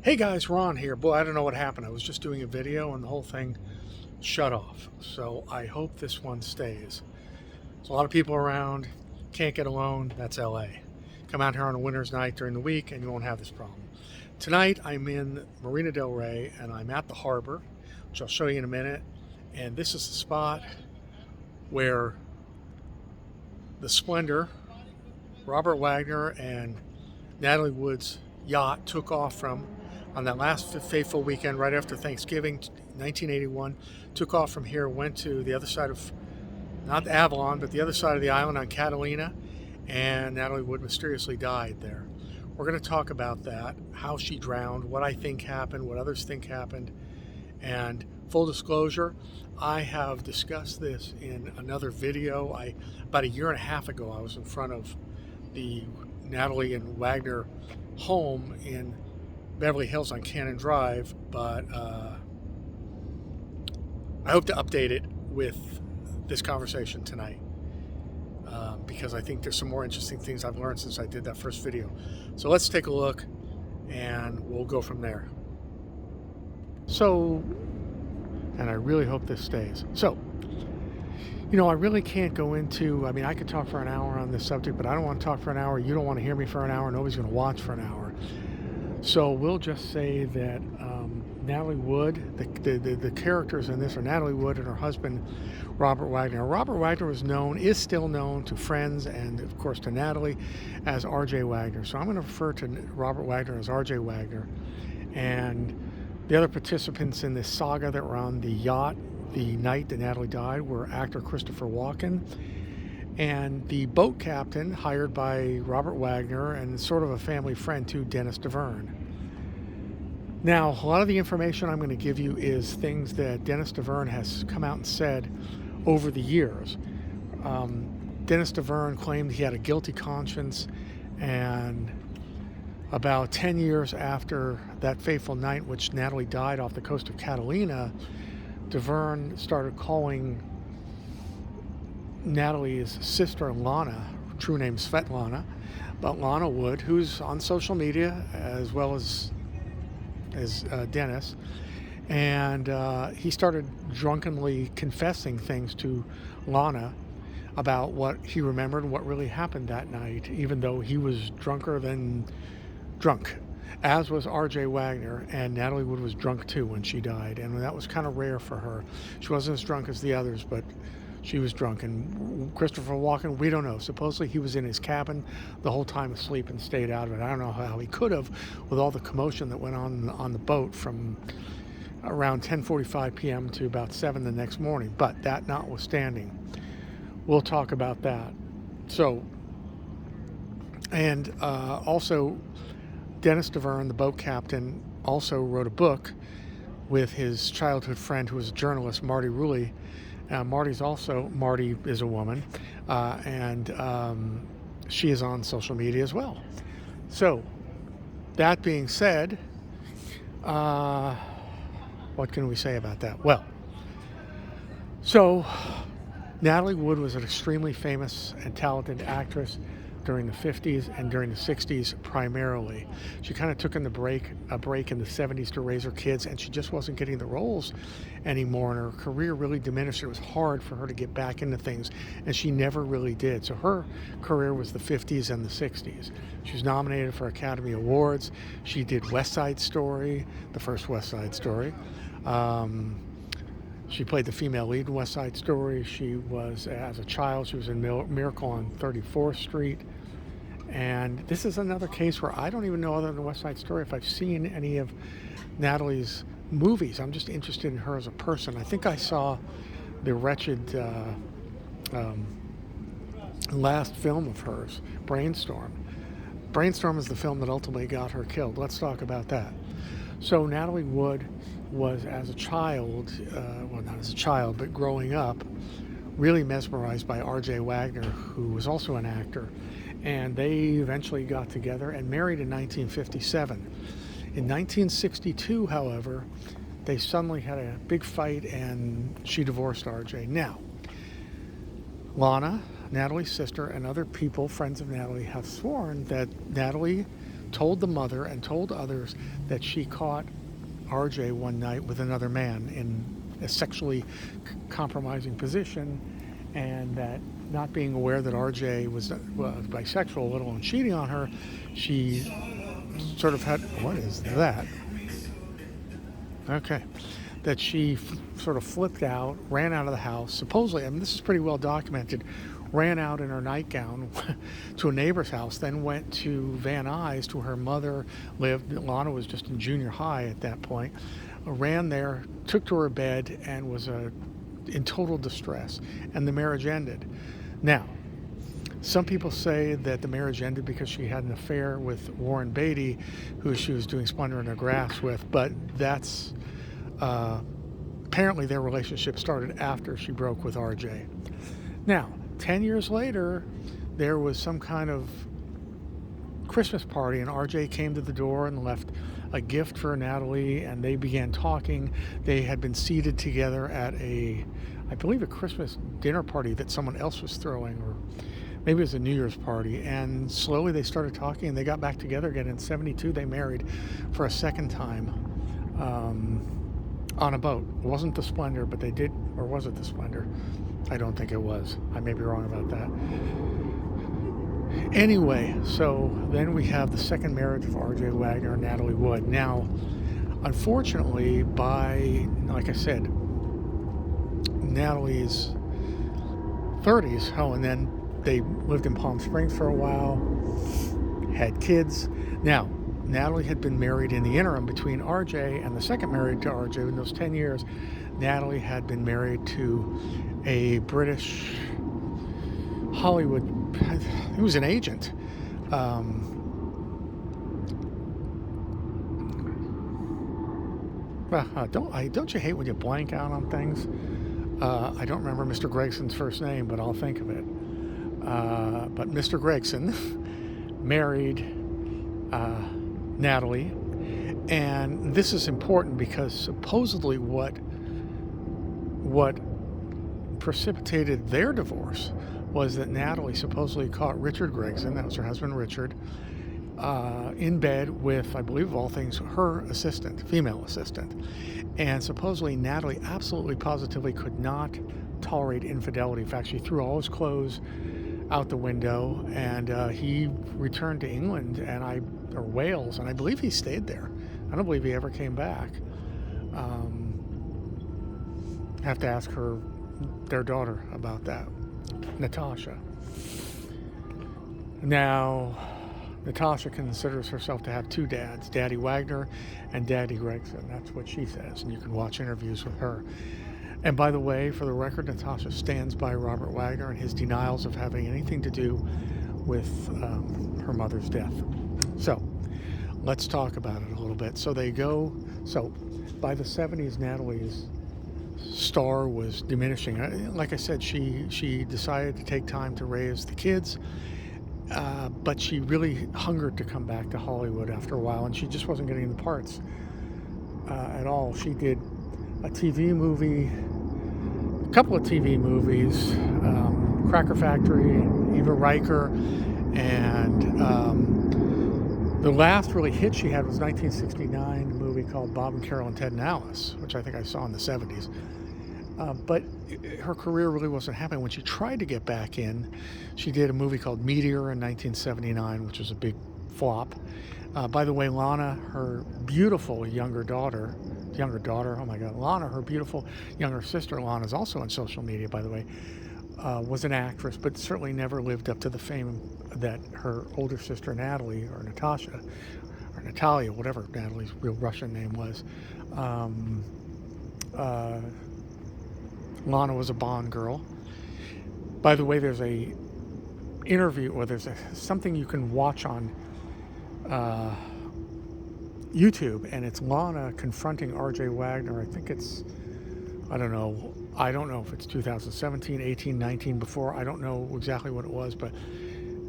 Hey guys, Ron here. Boy, I don't know what happened. I was just doing a video and the whole thing shut off. So I hope this one stays. There's a lot of people around, can't get alone. That's LA. Come out here on a winter's night during the week and you won't have this problem. Tonight I'm in Marina del Rey and I'm at the harbor, which I'll show you in a minute. And this is the spot where the Splendor, Robert Wagner and Natalie Wood's yacht took off from on that last fateful weekend right after Thanksgiving, 1981. Took off from here, went to the other side of, not Avalon, but the other side of the island on Catalina, and Natalie Wood mysteriously died there. We're going to talk about that, how she drowned, what I think happened, what others think happened, and full disclosure, I have discussed this in another video. About a year and a half ago, I was in front of the Natalie and Wagner home in Beverly Hills on Cannon Drive, but I hope to update it with this conversation tonight because I think there's some more interesting things I've learned since I did that first video. So let's take a look and we'll go from there. So, and I really hope this stays. So, you know, I really can't go into, I mean, I could talk for an hour on this subject, but I don't want to talk for an hour. You don't want to hear me for an hour. Nobody's going to watch for an hour. So we'll just say that Natalie Wood, the characters in this are Natalie Wood and her husband, Robert Wagner. Robert Wagner is still known to friends and, of course, to Natalie as R.J. Wagner. So I'm going to refer to Robert Wagner as R.J. Wagner. And the other participants in this saga that were on the yacht the night that Natalie died were actor Christopher Walken and the boat captain hired by Robert Wagner and sort of a family friend too, Dennis DeVerne. Now, a lot of the information I'm going to give you is things that Dennis DeVerne has come out and said over the years. Dennis DeVerne claimed he had a guilty conscience, and about 10 years after that fateful night which Natalie died off the coast of Catalina, DeVerne started calling Natalie's sister Lana, true name Svetlana, but Lana Wood, who's on social media as well as Dennis, and he started drunkenly confessing things to Lana about what he remembered and what really happened that night, even though he was drunker than drunk, as was R.J. Wagner, and Natalie Wood was drunk too when she died, and that was kind of rare for her. She wasn't as drunk as the others, but she was drunk. And Christopher Walken, we don't know. Supposedly he was in his cabin the whole time asleep and stayed out of it. I don't know how he could have with all the commotion that went on the boat from around 10:45 p.m. to about 7 the next morning. But that notwithstanding, we'll talk about that. So, and also Dennis DeVerne, the boat captain, also wrote a book with his childhood friend who was a journalist, Marty Rulli. Marty is a woman, and she is on social media as well. So, that being said, what can we say about that? Well, so Natalie Wood was an extremely famous and talented actress during the 50s and during the 60s primarily. She kind of took a break in the 70s to raise her kids, and she just wasn't getting the roles anymore, and her career really diminished. It was hard for her to get back into things, and she never really did. So her career was the 50s and the 60s. She was nominated for Academy Awards. She did West Side Story, the first West Side Story. She played the female lead in West Side Story. She was, as a child, she was in Miracle on 34th Street. And this is another case where I don't even know, other than West Side Story, if I've seen any of Natalie's movies. I'm just interested in her as a person. I think I saw the wretched last film of hers, Brainstorm. Brainstorm is the film that ultimately got her killed. Let's talk about that. So Natalie Wood was, as a child, well, not as a child, but growing up, really mesmerized by R.J. Wagner, who was also an actor. And they eventually got together and married in 1957. In 1962, however, they suddenly had a big fight and she divorced R.J. Now, Lana, Natalie's sister, and other people, friends of Natalie, have sworn that Natalie told the mother and told others that she caught RJ one night with another man in a sexually compromising position, and that not being aware that RJ was bisexual, let alone cheating on her, she sort of had, what is that? Okay. That she sort of flipped out, ran out of the house, supposedly, I mean, this is pretty well documented, ran out in her nightgown to a neighbor's house, then went to Van Nuys to where her mother lived. Lana was just in junior high at that point. Ran there, took to her bed, and was in total distress. And the marriage ended. Now, some people say that the marriage ended because she had an affair with Warren Beatty, who she was doing Splendor in the Grass with, but that's... apparently their relationship started after she broke with RJ. Now, 10 years later, there was some kind of Christmas party, and RJ came to the door and left a gift for Natalie, and they began talking. They had been seated together at I believe a Christmas dinner party that someone else was throwing, or maybe it was a New Year's party, and slowly they started talking, and they got back together again. In 72, they married for a second time. On a boat. It wasn't the Splendor, but they did, or was it the Splendor? I don't think it was. I may be wrong about that. Anyway, so then we have the second marriage of R.J. Wagner and Natalie Wood. Now, unfortunately, by, like I said, Natalie's 30s, and then they lived in Palm Springs for a while, had kids. Now, Natalie had been married in the interim between RJ and the second marriage to RJ. In those 10 years, Natalie had been married to a British Hollywood, he was an agent. Don't you hate when you blank out on things? I don't remember Mr. Gregson's first name, but I'll think of it. But Mr. Gregson married Natalie, and this is important because supposedly what precipitated their divorce was that Natalie supposedly caught Richard Gregson, that was her husband Richard, in bed with, I believe of all things, her assistant, female assistant. And supposedly Natalie absolutely positively could not tolerate infidelity. In fact, she threw all his clothes out the window, and he returned to England or Wales, and I believe he stayed there. I don't believe he ever came back. Have to ask their daughter about that, Natasha. Now, Natasha considers herself to have two dads, Daddy Wagner and Daddy Gregson. That's what she says, and you can watch interviews with her. And by the way, for the record, Natasha stands by Robert Wagner and his denials of having anything to do with her mother's death. So, let's talk about it a little bit. So by the 70s, Natalie's star was diminishing. Like I said, she decided to take time to raise the kids, but she really hungered to come back to Hollywood after a while, and she just wasn't getting the parts at all. She did a couple of TV movies, Cracker Factory, and Eva Riker, and the last really hit she had was 1969, a movie called Bob and Carol and Ted and Alice, which I think I saw in the 70s. But her career really wasn't happening. When she tried to get back in, she did a movie called Meteor in 1979, which was a big flop. By the way, Lana, her beautiful younger daughter, oh my God, Lana, her beautiful younger sister, Lana, is also on social media, by the way, was an actress, but certainly never lived up to the fame that her older sister, Natalie, or Natasha, or Natalia, whatever Natalie's real Russian name was. Lana was a Bond girl. By the way, there's a interview, or there's something you can watch on YouTube, and it's Lana confronting R.J. Wagner. I think it's, I don't know if it's 2017, 18, 19, before. I don't know exactly what it was, but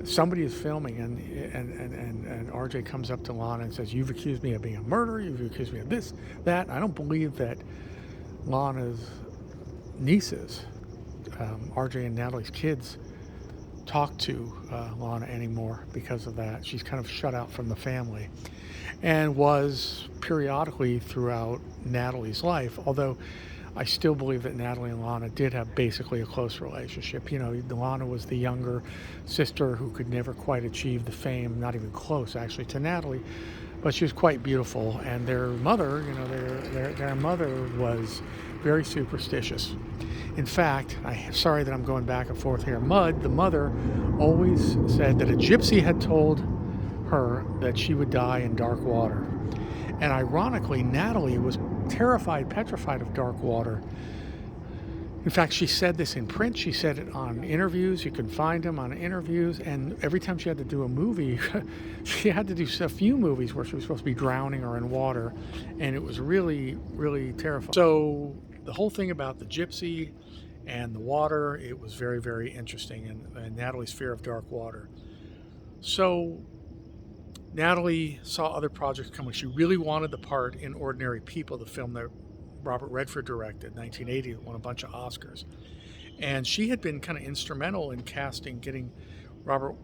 somebody is filming, and R.J. comes up to Lana and says, "You've accused me of being a murderer. You've accused me of this, that." I don't believe that Lana's nieces, R.J. and Natalie's kids, talk to Lana anymore because of that. She's kind of shut out from the family, and was periodically throughout Natalie's life, although I still believe that Natalie and Lana did have basically a close relationship. You know, Lana was the younger sister who could never quite achieve the fame, not even close actually, to Natalie, but she was quite beautiful. And their mother, you know, their mother was very superstitious. In fact, I'm sorry that I'm going back and forth here. The mother, always said that a gypsy had told her that she would die in dark water. And ironically, Natalie was terrified, petrified of dark water. In fact, she said this in print. She said it on interviews. You can find them on interviews. And every time she had to do a movie, she had to do a few movies where she was supposed to be drowning or in water. And it was really, really terrifying. So the whole thing about the gypsy and the water, it was very, very interesting. And Natalie's fear of dark water. So Natalie saw other projects coming. She really wanted the part in Ordinary People, the film that Robert Redford directed, 1980, that won a bunch of Oscars. And she had been kind of instrumental in getting Robert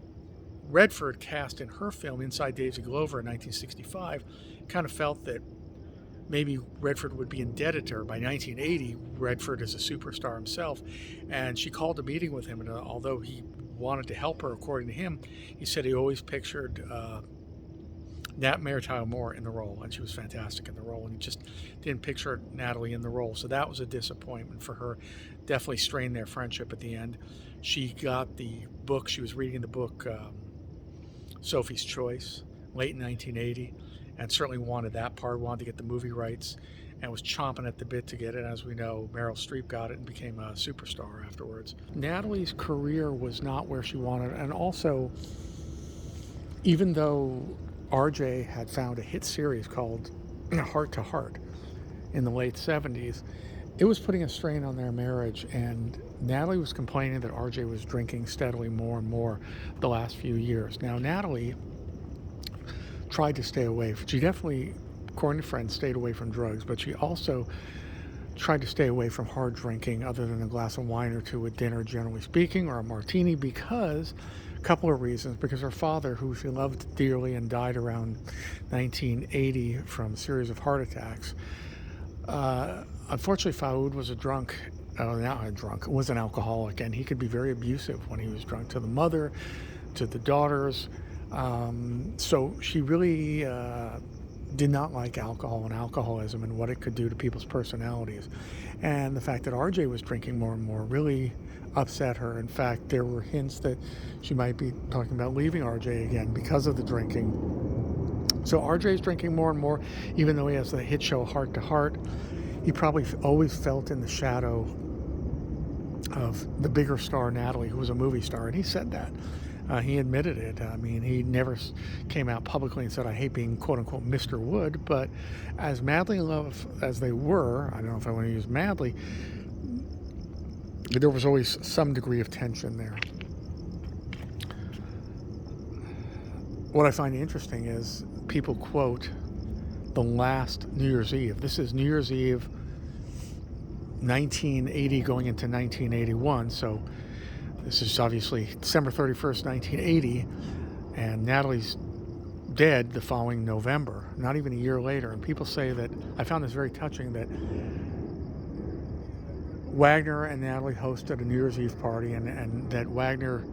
Redford cast in her film, Inside Daisy Glover, in 1965. Kind of felt that maybe Redford would be indebted to her. By 1980, Redford is a superstar himself. And she called a meeting with him, and although he wanted to help her, according to him, he said he always pictured Nat Martile-Moore in the role, and she was fantastic in the role, and he just didn't picture Natalie in the role. So that was a disappointment for her. Definitely strained their friendship at the end. She got the book, she was reading the book Sophie's Choice, late in 1980, and certainly wanted that part, wanted to get the movie rights, and was chomping at the bit to get it. As we know, Meryl Streep got it and became a superstar afterwards. Natalie's career was not where she wanted, and also, even though RJ had found a hit series called Heart to Heart in the late 70s, it was putting a strain on their marriage, and Natalie was complaining that RJ was drinking steadily more and more the last few years. Now, Natalie tried to stay away. She definitely, according to friends, stayed away from drugs, but she also tried to stay away from hard drinking other than a glass of wine or two at dinner, generally speaking, or a martini, because couple of reasons. Because her father, who she loved dearly and died around 1980 from a series of heart attacks, unfortunately Faoud was was an alcoholic, and he could be very abusive when he was drunk, to the mother, to the daughters. So she really did not like alcohol and alcoholism and what it could do to people's personalities. And the fact that RJ was drinking more and more really upset her. In fact, there were hints that she might be talking about leaving RJ again because of the drinking. So RJ's drinking more and more, even though he has the hit show Heart to Heart. He probably always felt in the shadow of the bigger star, Natalie, who was a movie star, and he said that. He admitted it. I mean, he never came out publicly and said, I hate being, quote-unquote, Mr. Wood, but as madly in love as they were, I don't know if I want to use madly, there was always some degree of tension there. What I find interesting is people quote the last New Year's Eve. This is New Year's Eve 1980 going into 1981, so this is obviously December 31st, 1980, and Natalie's dead the following November, not even a year later. And people say that, I found this very touching, that Wagner and Natalie hosted a New Year's Eve party, and that Wagner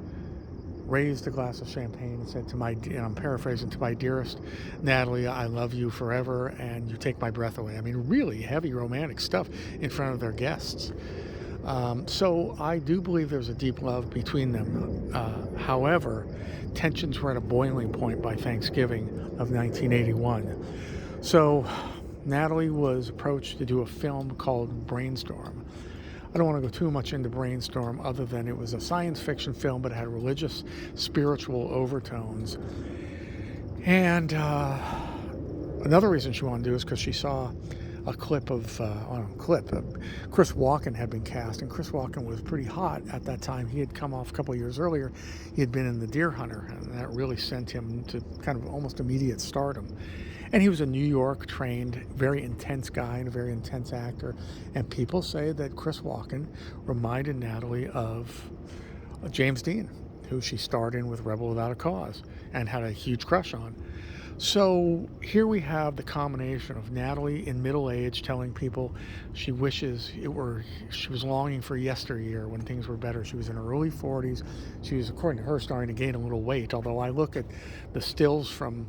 raised a glass of champagne and said to and I'm paraphrasing, to my dearest Natalie, I love you forever, and you take my breath away. I mean, really heavy romantic stuff in front of their guests. So I do believe there's a deep love between them. However, tensions were at a boiling point by Thanksgiving of 1981. So Natalie was approached to do a film called Brainstorm. I don't want to go too much into Brainstorm other than it was a science fiction film, but it had religious, spiritual overtones. And another reason she wanted to do is because she saw a clip of, Chris Walken had been cast, and Chris Walken was pretty hot at that time. He had come off a couple of years earlier. He had been in The Deer Hunter, and that really sent him to kind of almost immediate stardom. And he was a New York trained, very intense guy and a very intense actor. And people say that Chris Walken reminded Natalie of James Dean, who she starred in with Rebel Without a Cause and had a huge crush on. So here we have the combination of Natalie in middle age telling people she wishes she was longing for yesteryear when things were better. She was in her early 40s. She was, according to her, starting to gain a little weight, although I look at the stills from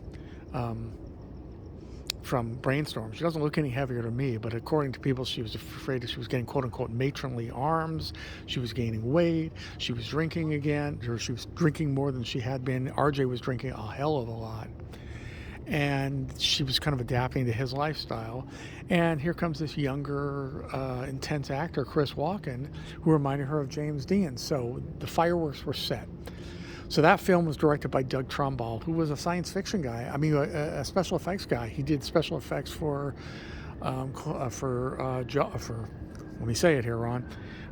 Brainstorm. She doesn't look any heavier to me, but according to people, she was afraid that she was getting quote-unquote matronly arms. She was gaining weight. She was drinking again, or she was drinking more than she had been. RJ was drinking a hell of a lot. And she was kind of adapting to his lifestyle. And here comes this younger, intense actor, Chris Walken, who reminded her of James Dean. So the fireworks were set. So that film was directed by Doug Trumbull, who was a science fiction guy. I mean, a special effects guy. He did special effects for let me say it here, Ron,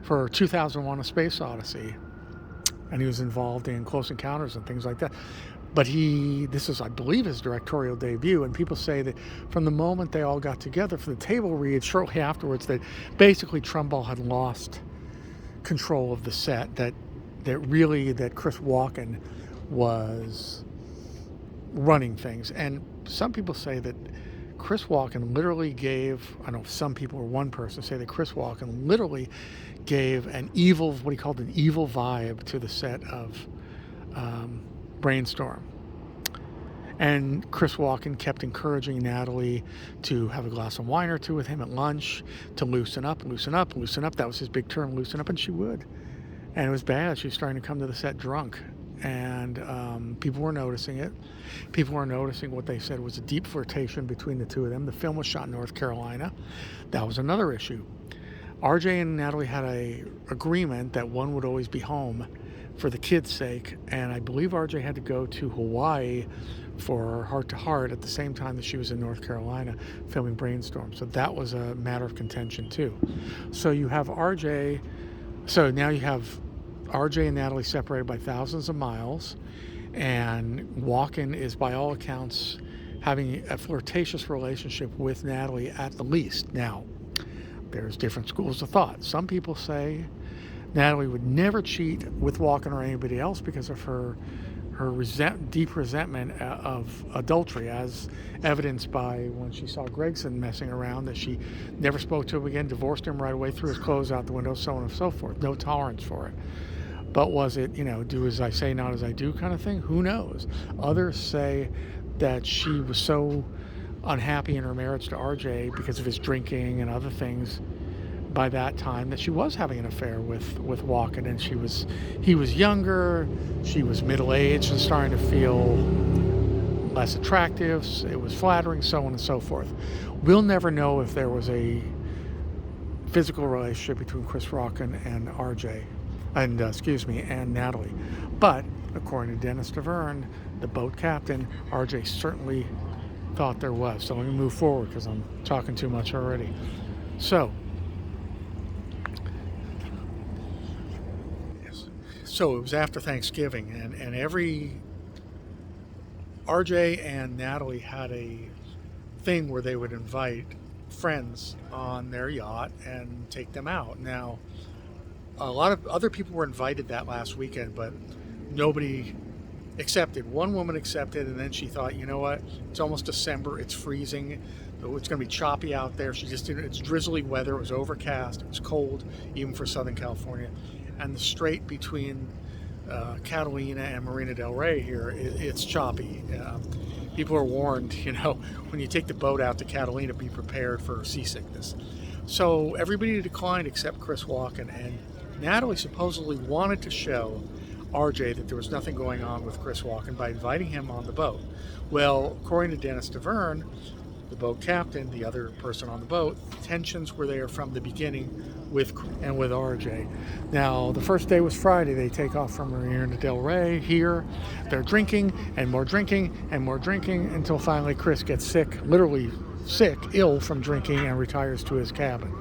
for 2001: A Space Odyssey, and he was involved in Close Encounters and things like that. But this is, I believe, his directorial debut, and people say that from the moment they all got together for the table read, shortly afterwards, that basically Trumbull had lost control of the set, that Chris Walken was running things. And some people say that Chris Walken literally gave, I don't know, some people or one person say that Chris Walken literally gave what he called an evil vibe to the set of Brainstorm. And Chris Walken kept encouraging Natalie to have a glass of wine or two with him at lunch, to loosen up. That was his big term, loosen up, and she would. And it was bad. She was starting to come to the set drunk. And people were noticing it. People were noticing what they said was a deep flirtation between the two of them. The film was shot in North Carolina. That was another issue. RJ and Natalie had an agreement that one would always be home for the kids' sake, and I believe RJ had to go to Hawaii for Heart to Heart at the same time that she was in North Carolina filming Brainstorm. So that was a matter of contention too. So you have RJ, so now you have RJ and Natalie separated by thousands of miles, and Walken is by all accounts having a flirtatious relationship with Natalie at the least. Now, there's different schools of thought. Some people say Natalie would never cheat with Walken or anybody else because of her deep resentment of adultery, as evidenced by when she saw Gregson messing around, that she never spoke to him again, divorced him right away, threw his clothes out the window, so on and so forth. No tolerance for it. But was it, do as I say, not as I do kind of thing? Who knows? Others say that she was so unhappy in her marriage to RJ because of his drinking and other things by that time that she was having an affair with Walken, and he was younger, she was middle-aged and starting to feel less attractive, it was flattering, so on and so forth. We'll never know if there was a physical relationship between Chris Walken and RJ, and Natalie. But according to Dennis DeVerne, the boat captain, RJ certainly thought there was. So let me move forward because I'm talking too much already. So it was after Thanksgiving, and RJ and Natalie had a thing where they would invite friends on their yacht and take them out. Now, a lot of other people were invited that last weekend, but nobody accepted. One woman accepted, and then she thought, you know what, it's almost December, it's freezing, it's going to be choppy out there. She just didn't, it's drizzly weather, it was overcast, it was cold, even for Southern California. And the strait between Catalina and Marina del Rey here, it's choppy. People are warned, when you take the boat out to Catalina, be prepared for seasickness. So everybody declined except Chris Walken, and Natalie supposedly wanted to show RJ that there was nothing going on with Chris Walken by inviting him on the boat. Well, according to Dennis DeVerne, the boat captain, the other person on the boat, tensions were there from the beginning with RJ. Now, the first day was Friday. They take off from Marina del Rey here. They're drinking and more drinking and more drinking until finally Chris gets sick, literally sick, ill from drinking, and retires to his cabin.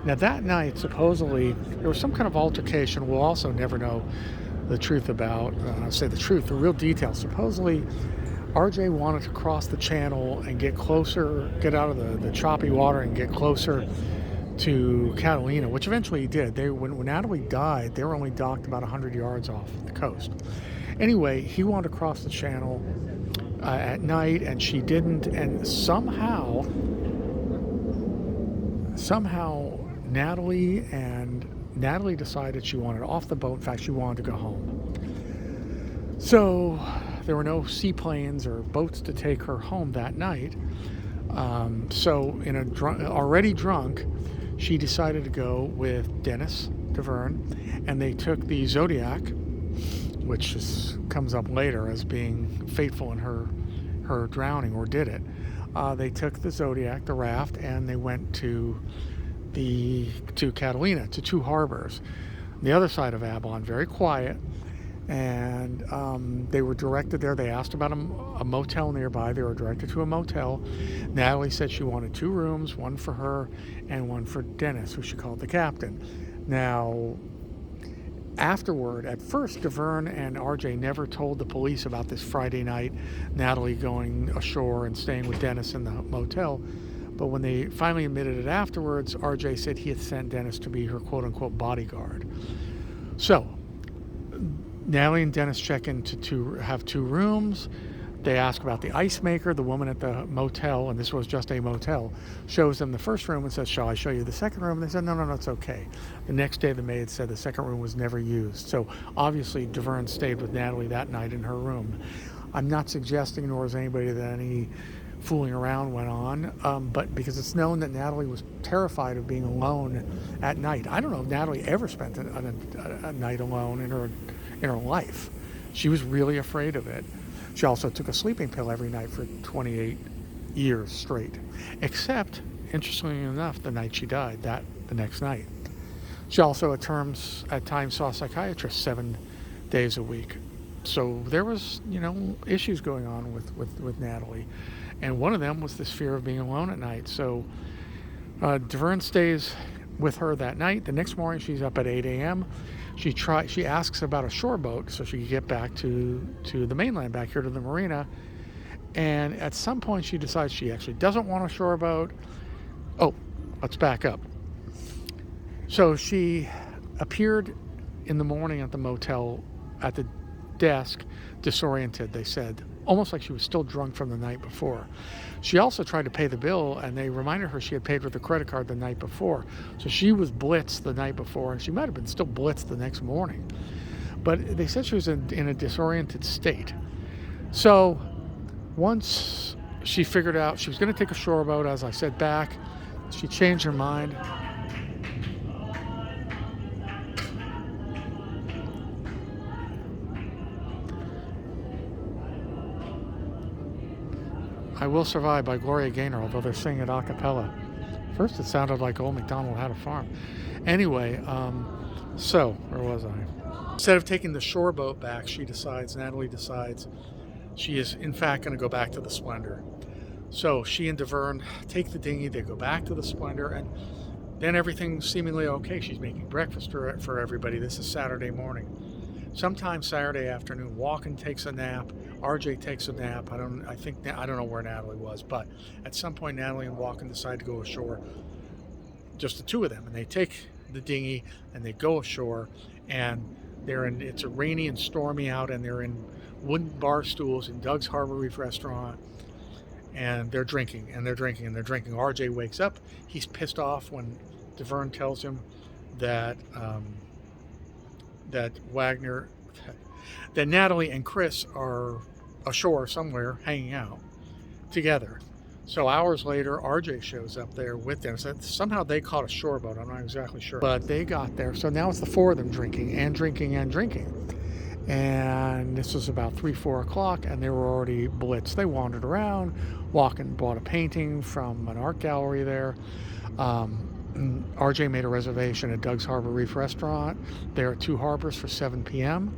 Now, that night, supposedly, there was some kind of altercation we'll also never know the truth about. The real details. Supposedly, RJ wanted to cross the channel and get closer, get out of the choppy water and get closer to Catalina, which eventually he did. When Natalie died, they were only docked about 100 yards off the coast. Anyway, he wanted to cross the channel at night, and she didn't. And somehow, Natalie decided she wanted off the boat. In fact, she wanted to go home. So there were no seaplanes or boats to take her home that night. So already drunk, she decided to go with Dennis DeVerne, and they took the Zodiac, which comes up later as being fateful in her drowning, or did it. They took the Zodiac, the raft, and they went to Catalina, to two harbors, the other side of Avalon, very quiet. And they were directed there. They asked about a motel nearby. They were directed to a motel. Natalie said she wanted 2 rooms, one for her and one for Dennis, who she called the captain. Now, afterward, at first, DeVerne and RJ never told the police about this Friday night, Natalie going ashore and staying with Dennis in the motel. But when they finally admitted it afterwards, RJ said he had sent Dennis to be her quote-unquote bodyguard. So Natalie and Dennis check in to have 2 rooms. They ask about the ice maker. The woman at the motel, and this was just a motel, shows them the first room and says, "Shall I show you the second room?" And they said, no, it's okay. The next day, the maid said the second room was never used. So obviously, DeVerne stayed with Natalie that night in her room. I'm not suggesting, nor is anybody, that any fooling around went on, but because it's known that Natalie was terrified of being alone at night. I don't know if Natalie ever spent a night alone in her life. She was really afraid of it. She also took a sleeping pill every night for 28 years straight, except, interestingly enough, the night she died, the next night. She also at times saw a psychiatrist 7 days a week. So there was, issues going on with Natalie. And one of them was this fear of being alone at night. So DeVerne stays with her that night. The next morning, she's up at 8 a.m. She asks about a shore boat so she can get back to the mainland, back here to the marina. And at some point, she decides she actually doesn't want a shore boat. Oh, let's back up. So she appeared in the morning at the motel at the desk, disoriented, they said, almost like she was still drunk from the night before. She also tried to pay the bill, and they reminded her she had paid with a credit card the night before. So she was blitzed the night before, and she might have been still blitzed the next morning. But they said she was in a disoriented state. So once she figured out she was going to take a shore boat, as I said, back, she changed her mind. I Will Survive by Gloria Gaynor, although they're singing it a cappella. First it sounded like Old MacDonald Had a Farm. Anyway, so, where was I? Instead of taking the shore boat back, Natalie decides, she is in fact going to go back to the Splendor. So she and DeVerne take the dinghy, they go back to the Splendor, and then everything's seemingly okay. She's making breakfast for everybody. This is Saturday morning. Sometime Saturday afternoon, Walken takes a nap. RJ takes a nap. I don't know where Natalie was, but at some point, Natalie and Walken decide to go ashore. Just the 2 of them, and they take the dinghy and they go ashore. And it's a rainy and stormy out, and they're in wooden bar stools in Doug's Harbor Reef restaurant, and they're drinking and they're drinking and they're drinking. RJ wakes up. He's pissed off when DeVerne tells him that Natalie and Chris are ashore somewhere hanging out together. So hours later, RJ shows up there with them. So somehow they caught a shore boat. I'm not exactly sure, but they got there. So now it's the 4 of them drinking and drinking and drinking. And this was about 3-4 o'clock, and they were already blitzed. They wandered around. Walken bought a painting from an art gallery there. RJ made a reservation at Doug's Harbor Reef restaurant there at 2 Harbors for 7 p.m.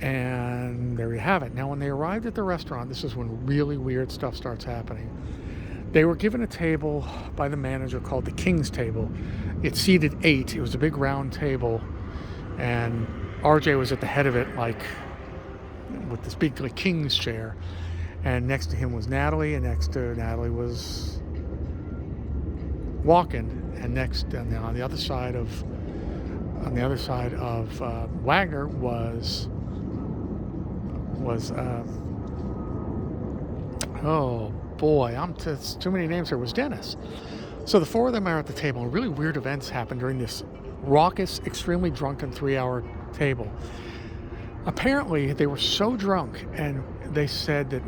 And there you have it. Now, when they arrived at the restaurant, this is when really weird stuff starts happening. They were given a table by the manager called the King's Table. It seated 8. It was a big round table, and RJ was at the head of it, like with this big king's chair. And next to him was Natalie, and next to Natalie was Walken. and next on the other side of Wagner was oh boy, it's too many names. There was Dennis. So the four of them are at the table, and really weird events happened during this raucous, extremely drunken 3-hour table. Apparently, they were so drunk, and they said that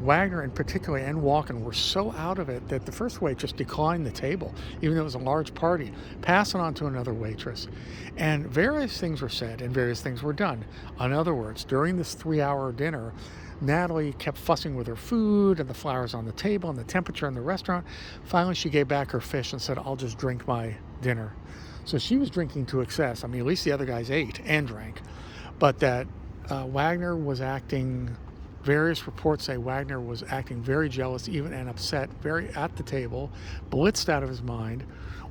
Wagner in particular and Walken were so out of it that the first waitress declined the table, even though it was a large party, passing on to another waitress. And various things were said and various things were done. In other words, during this 3-hour dinner, Natalie kept fussing with her food and the flowers on the table and the temperature in the restaurant. Finally, she gave back her fish and said, "I'll just drink my dinner." So she was drinking to excess. I mean, at least the other guys ate and drank. But that Wagner was acting, various reports say Wagner was acting very jealous, even and upset, very at the table, blitzed out of his mind.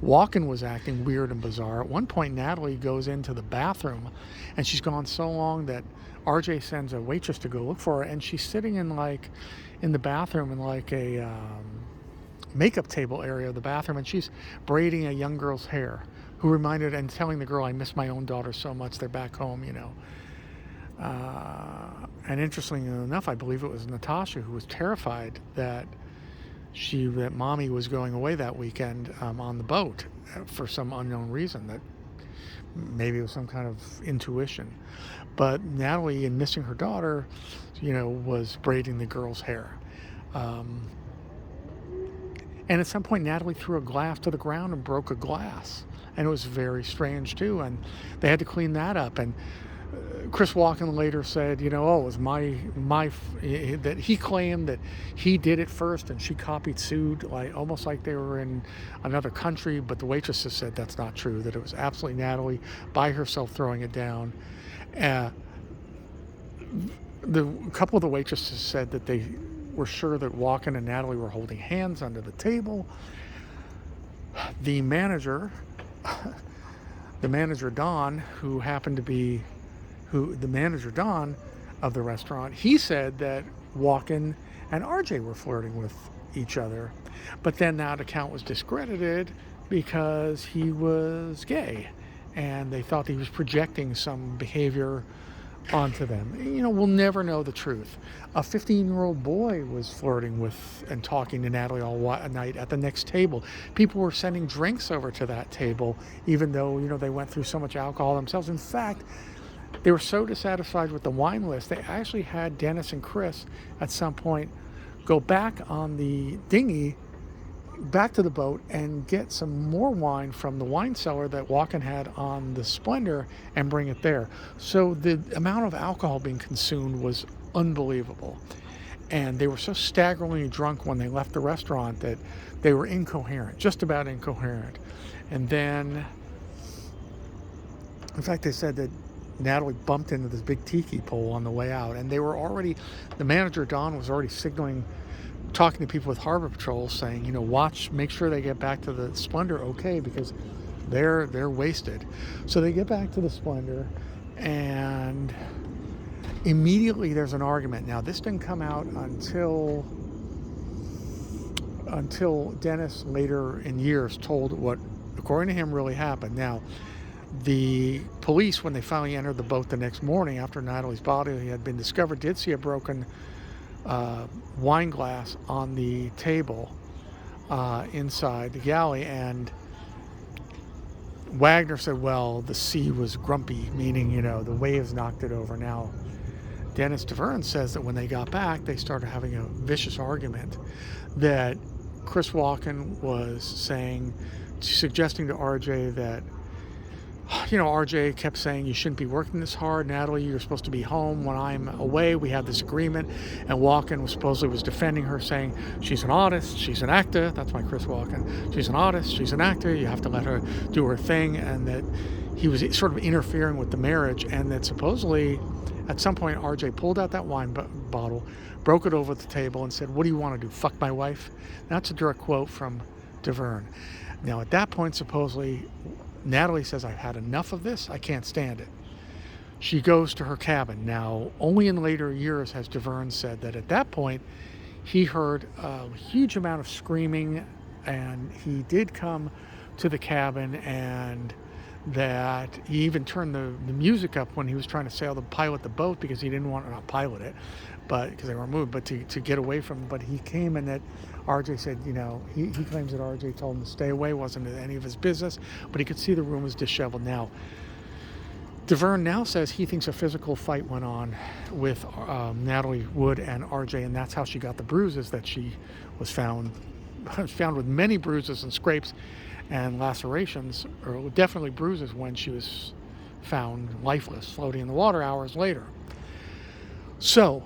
Walken was acting weird and bizarre. At one point, Natalie goes into the bathroom, and she's gone so long that RJ sends a waitress to go look for her, and she's sitting in the bathroom in like a makeup table area of the bathroom, and she's braiding a young girl's hair, who reminded and telling the girl, "I miss my own daughter so much. They're back home, you know." And interestingly enough, I believe it was Natasha who was terrified that mommy was going away that weekend on the boat for some unknown reason. That maybe it was some kind of intuition. But Natalie, in missing her daughter, was braiding the girl's hair. And at some point, Natalie threw a glass to the ground and broke a glass. And it was very strange, too. And they had to clean that up. And Chris Walken later said, it was that he claimed that he did it first and she copied suit, almost like they were in another country. But the waitresses said that's not true, that it was absolutely Natalie by herself throwing it down. A couple of the waitresses said that they were sure that Walken and Natalie were holding hands under the table. The manager Don, who happened to be the manager Don of the restaurant, he said that Walken and RJ were flirting with each other. But then that account was discredited because he was gay, and they thought he was projecting some behavior onto them. We'll never know the truth. A 15-year-old boy was flirting with and talking to Natalie all night at the next table. People were sending drinks over to that table, even though, they went through so much alcohol themselves. In fact, they were so dissatisfied with the wine list, they actually had Dennis and Chris at some point go back on the dinghy, back to the boat, and get some more wine from the wine cellar that Walken had on the Splendor and bring it there. So the amount of alcohol being consumed was unbelievable. And they were so staggeringly drunk when they left the restaurant that they were incoherent, just about incoherent. And then, in fact, they said that Natalie bumped into this big tiki pole on the way out, and the manager Don was already signaling, talking to people with Harbor Patrol, saying, make sure they get back to the Splendor okay, because they're wasted. So they get back to the Splendor, and immediately there's an argument. Now, this didn't come out until Dennis later in years told what, according to him, really happened. Now, the police, when they finally entered the boat the next morning after Natalie's body had been discovered, did see a broken wine glass on the table inside the galley, and Wagner said, well, the sea was grumpy, meaning, the waves knocked it over. Now, Dennis DeVerne says that when they got back, they started having a vicious argument, that Chris Walken was suggesting to RJ that, RJ kept saying, you shouldn't be working this hard. Natalie, you're supposed to be home when I'm away. We have this agreement. And Walken supposedly was defending her, saying, she's an artist, she's an actor. That's my Chris Walken. She's an artist, she's an actor. You have to let her do her thing. And that he was sort of interfering with the marriage. And that supposedly, at some point, RJ pulled out that wine bottle, broke it over the table, and said, what do you want to do, fuck my wife? That's a direct quote from DeVerne. Now, at that point, supposedly, Natalie says, I've had enough of this. I can't stand it. She goes to her cabin. Now, only in later years has DeVerne said that at that point, he heard a huge amount of screaming, and he did come to the cabin, and that he even turned the music up when he was trying to pilot the boat, because he didn't want to not pilot it, but because they were moved, but to get away from them. But he came, and that RJ said, he claims that RJ told him to stay away, wasn't any of his business, but he could see the room was disheveled. Now, DeVerne now says he thinks a physical fight went on with Natalie Wood and RJ, and that's how she got the bruises, that she was found with many bruises and scrapes and lacerations, or definitely bruises, when she was found lifeless, floating in the water hours later. So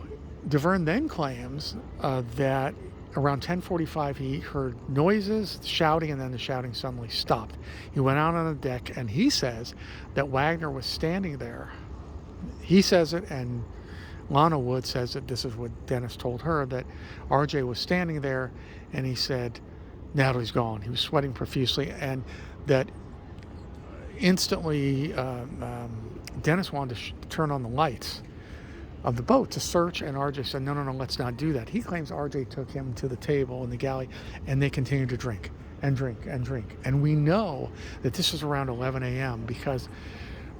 DeVerne then claims that around 10:45 he heard noises, shouting, and then the shouting suddenly stopped. He went out on the deck, and he says that Wagner was standing there. He says it, and Lana Wood says that this is what Dennis told her, that RJ was standing there, and he said, Natalie's gone. He was sweating profusely, and that instantly Dennis wanted to turn on the lights of the boat to search, and RJ said, no, let's not do that. He claims RJ took him to the table in the galley, and they continued to drink and drink and drink. And we know that this is around 11 a.m. because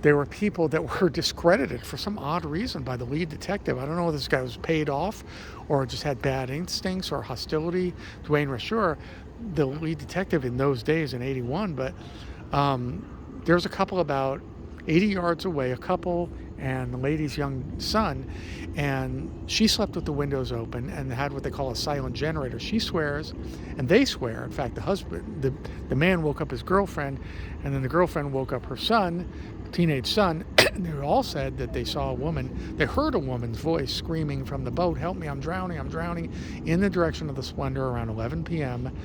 there were people that were discredited for some odd reason by the lead detective. I don't know if this guy was paid off or just had bad instincts or hostility. Dwayne Rashure, the lead detective in those days in 81, but there's a couple about 80 yards away, a couple and the lady's young son, and she slept with the windows open and had what they call a silent generator. She swears, and they swear, in fact, the husband, the man woke up his girlfriend, and then the girlfriend woke up her son, teenage son, and they all said that they heard a woman's voice screaming from the boat, help me, I'm drowning, in the direction of the Splendor around 11 p.m.,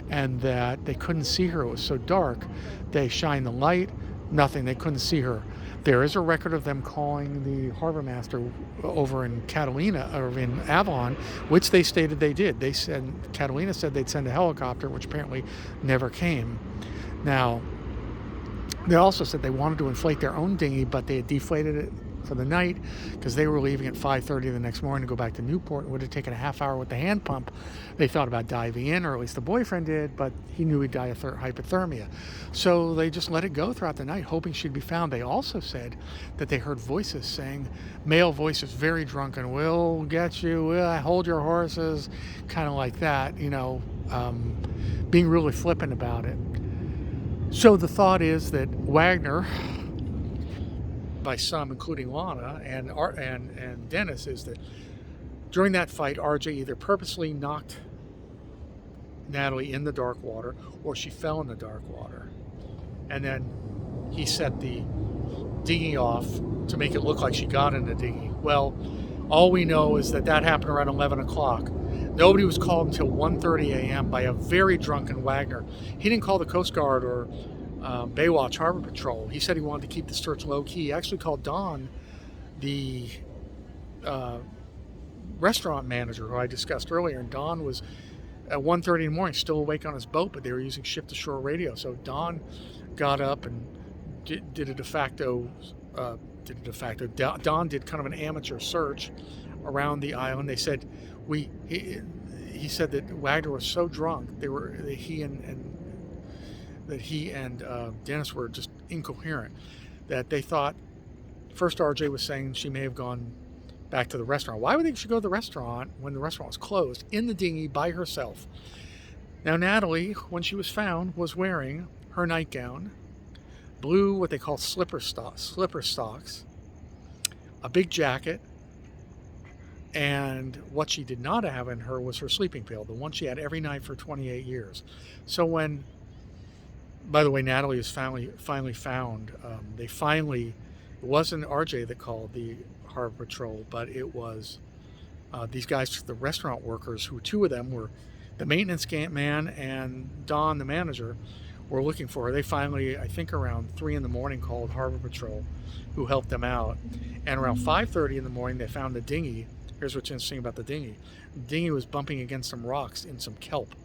and that they couldn't see her. It was so dark. They shined the light, nothing, they couldn't see her. There is a record of them calling the harbor master over in Catalina, or in Avalon, which they stated they did. Catalina said they'd send a helicopter, which apparently never came. Now, they also said they wanted to inflate their own dinghy, but they had deflated it for the night because they were leaving at 5:30 the next morning to go back to Newport. It would have taken a half hour with the hand pump. They thought about diving in, or at least the boyfriend did, but he knew he'd die of hypothermia. So they just let it go throughout the night, hoping she'd be found. They also said that they heard voices saying, male voices, very drunken, we'll get you, we'll hold your horses, kind of like that, being really flippant about it. So the thought is that Wagner, by some, including Lana and Dennis, is that during that fight, RJ either purposely knocked Natalie in the dark water, or she fell in the dark water, and then he set the dinghy off to make it look like she got in the dinghy. Well, all we know is that happened around 11 o'clock. Nobody was called until 1:30 a.m. by a very drunken Wagner. He didn't call the Coast Guard or Baywatch Harbor Patrol. He said he wanted to keep the search low key. He actually called Don, the restaurant manager who I discussed earlier, and Don was at 1:30 in the morning still awake on his boat, but they were using ship-to-shore radio. So Don got up and did a de facto. Don did kind of an amateur search around the island. They said he said that Wagner was so drunk he and Dennis were just incoherent, that they thought first RJ was saying she may have gone back to the restaurant. Why would they should go to the restaurant when the restaurant was closed, in the dinghy by herself? Now Natalie, when she was found, was wearing her nightgown, blue what they call slipper stocks, a big jacket, and what she did not have in her was her sleeping pill, the one she had every night for 28 years. So when, by the way, Natalie was finally found, it wasn't RJ that called the Harbor Patrol, but it was these guys, the restaurant workers, who two of them were the maintenance man and Don, the manager, were looking for her. They finally, I think around 3 in the morning, called Harbor Patrol, who helped them out. And around 5:30 in the morning, they found the dinghy. Here's what's interesting about the dinghy. The dinghy was bumping against some rocks in some kelp.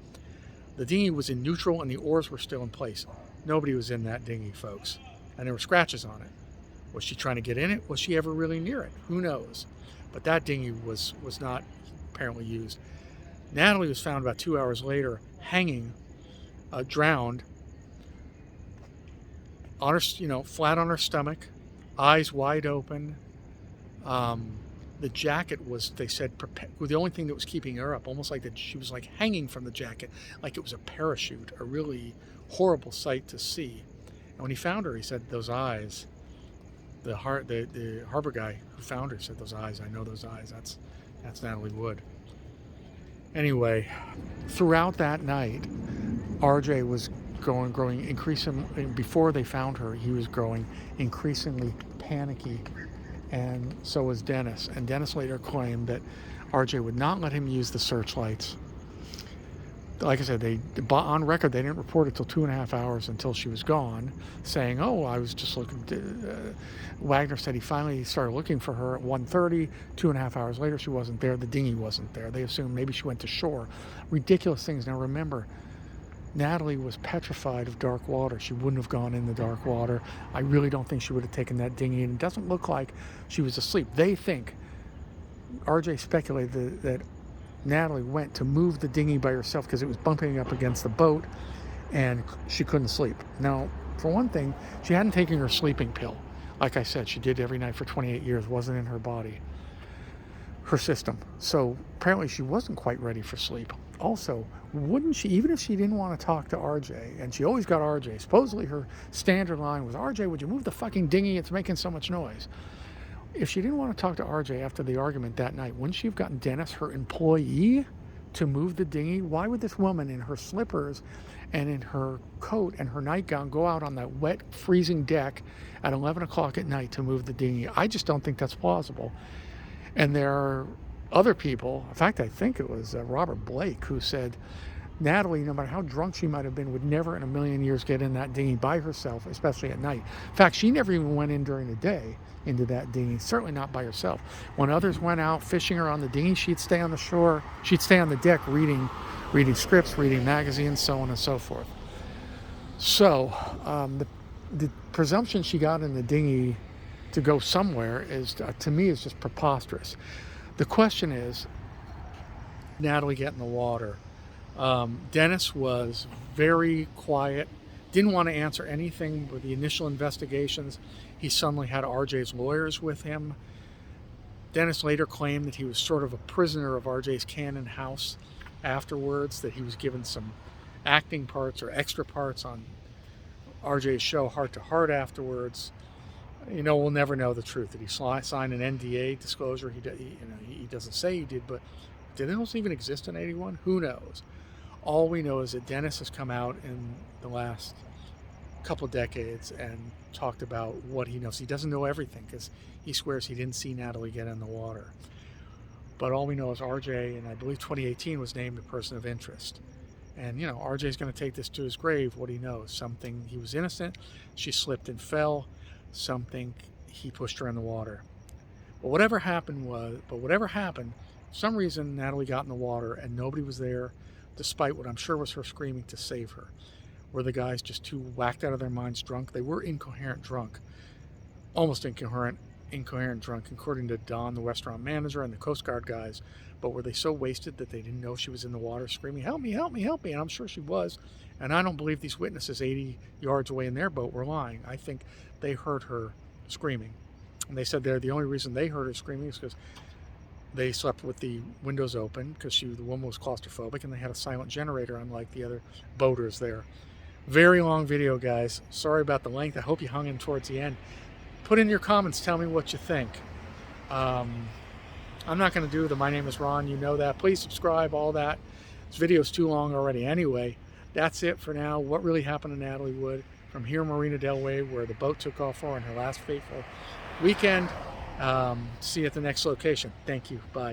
The dinghy was in neutral and the oars were still in place. Nobody was in that dinghy, folks. And there were scratches on it. Was she trying to get in it? Was she ever really near it? Who knows? But that dinghy was not apparently used. Natalie was found about 2 hours later, hanging, drowned, on her, flat on her stomach, eyes wide open. The jacket was, they said, the only thing that was keeping her up, almost like that she was like hanging from the jacket, like it was a parachute, a really horrible sight to see. And when he found her, he said, those eyes, the harbor guy who found her said, those eyes, I know those eyes, that's Natalie Wood. Anyway, throughout that night, RJ was growing increasingly, before they found her, he was growing increasingly panicky, and so was Dennis. And Dennis later claimed that RJ would not let him use the searchlights. Like I said, on record, they didn't report it till 2.5 hours until she was gone, saying, oh, I was just looking. Wagner said he finally started looking for her at 1:30. 2.5 hours later, she wasn't there. The dinghy wasn't there. They assumed maybe she went to shore. Ridiculous things. Now remember, Natalie was petrified of dark water. She wouldn't have gone in the dark water. I really don't think she would have taken that dinghy, and it doesn't look like she was asleep. They think, RJ speculated that Natalie went to move the dinghy by herself because it was bumping up against the boat and she couldn't sleep. Now, for one thing, she hadn't taken her sleeping pill. Like I said, she did every night for 28 years, wasn't in her body, her system. So apparently she wasn't quite ready for sleep. Also, wouldn't she, even if she didn't want to talk to RJ, and she always got RJ, supposedly her standard line was, RJ, would you move the fucking dinghy? It's making so much noise. If she didn't want to talk to RJ after the argument that night, wouldn't she have gotten Dennis, her employee, to move the dinghy? Why would this woman in her slippers and in her coat and her nightgown go out on that wet, freezing deck at 11 o'clock at night to move the dinghy? I just don't think that's plausible. And there are other people, in fact, I think it was Robert Blake, who said Natalie, no matter how drunk she might have been, would never in a million years get in that dinghy by herself, especially at night. In fact, she never even went in during the day into that dinghy, certainly not by herself. When others went out fishing her on the dinghy, she'd stay on the shore, she'd stay on the deck reading scripts, reading magazines, so on and so forth. So the presumption she got in the dinghy to go somewhere is, to me, is just preposterous. The question is, Natalie get in the water? Dennis was very quiet, didn't want to answer anything with the initial investigations. He suddenly had RJ's lawyers with him. Dennis later claimed that he was sort of a prisoner of RJ's Cannon house afterwards, that he was given some acting parts or extra parts on RJ's show Heart to Heart afterwards. We'll never know the truth. Did he sign an NDA disclosure? He doesn't say he did, but did those even exist in 81? Who knows? All we know is that Dennis has come out in the last couple of decades and talked about what he knows. He doesn't know everything because he swears he didn't see Natalie get in the water. But all we know is RJ, and I believe 2018, was named a person of interest. And, RJ's going to take this to his grave, what he knows. Something, he was innocent, she slipped and fell, something, he pushed her in the water. But whatever happened, for some reason Natalie got in the water and nobody was there, despite what I'm sure was her screaming to save her. Were the guys just too whacked out of their minds drunk? They were incoherent drunk. Almost incoherent drunk, according to Don, the restaurant manager, and the Coast Guard guys. But were they so wasted that they didn't know she was in the water screaming, help me, help me, help me? And I'm sure she was. And I don't believe these witnesses 80 yards away in their boat were lying. I think they heard her screaming. And they said the only reason they heard her screaming is because they slept with the windows open, because the woman was claustrophobic, and they had a silent generator, unlike the other boaters there. Very long video, guys. Sorry about the length. I hope you hung in towards the end. Put in your comments. Tell me what you think. I'm not going to do the My Name is Ron. You know that. Please subscribe, all that. This video is too long already. Anyway, that's it for now. What really happened to Natalie Wood from here in Marina del Rey, where the boat took off for on her last fateful weekend. See you at the next location. Thank you. Bye.